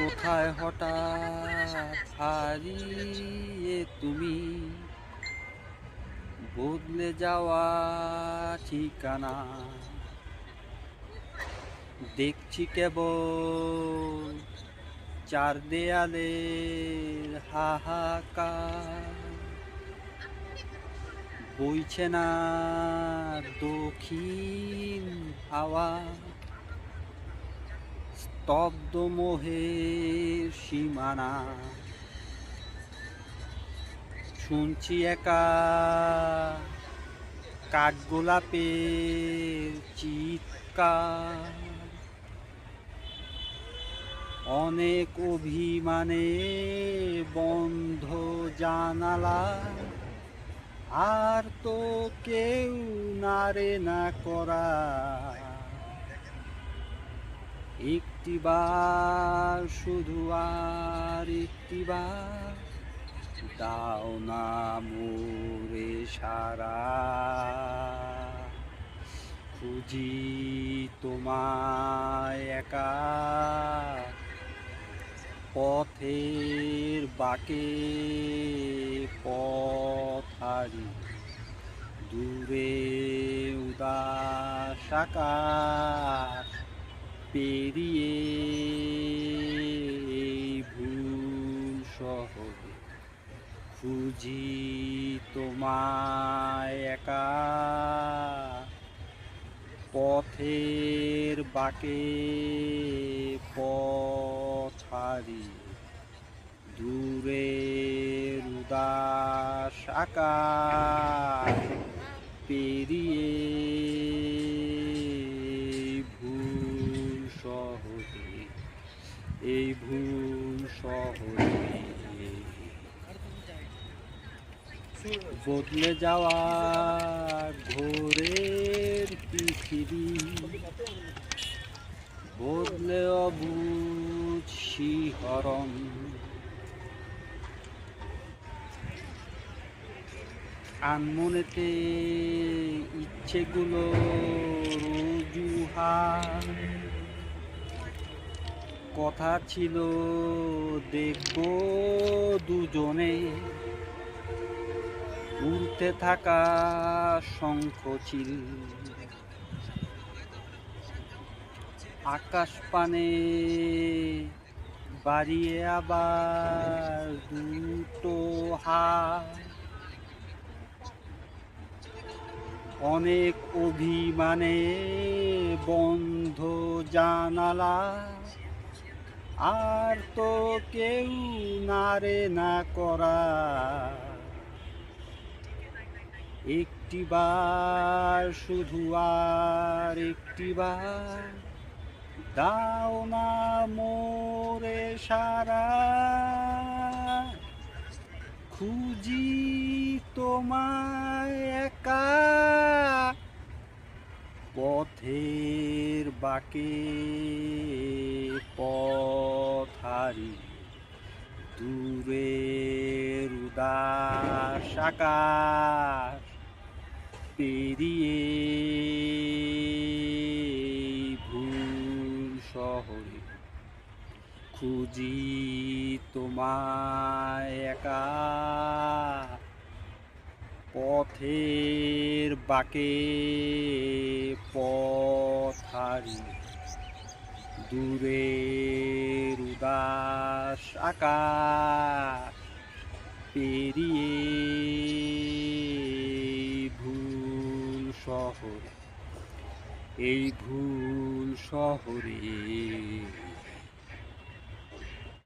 কোথায় হঠাৎ হারিয়ে তুমি, বদলে যাওয়া ঠিকানা দেখছি কেবল চার দেয়ালের হাহাকার। বইছে না দক্ষিণ হাওয়া, স্তব্ধ মোহের সীমানা। শুনছি একা কাঠগোলাপের চিৎকার, অনেক অভিমানে বন্ধ জানালা। আর তো কেউ নারে না করা, একটিবার শুধু আর একটিবার দাও না মোরে সারা। খুঁজি তোমায় একা পথের বাঁকে, পথ হারি দূরে উদাস আকাশ পেরিয়ে এই ভুল শহরে। খুঁজি তোমায় একা পথের বাঁকে, পথ হারি দূরের উদাস আকাশ পেরিয়ে ভুল শহরে, এই ভুল শহরে। বদলে যাওয়া ঘোরের পৃথিবী, বদলে অবুঝ শিহরণ। আনমনেতে ইচ্ছেগুলো রুজুহাত, কথা ছিল দেখব দুজনে উড়তে থাকা শঙ্খচিল। আকাশ পানে বাড়িয়ে আবার দুটো হাত, অনেক অভিমানে বন্ধ জানালা। আর তো কেউ নারে না করা, একটিবার শুধু আর একটিবার দাও না মোরে সারা। খুঁজি তোমায় একা পথের বাঁকে, পথ হারি দূরের উদাস আকাশ পেরিয়ে ভুল শহরে। খুঁজি তোমায় একা পথের বাঁকে, পথ হারি দূরের উদাস আকাশ পেরিয়ে ভুল শহরে, এই ভুল শহরে।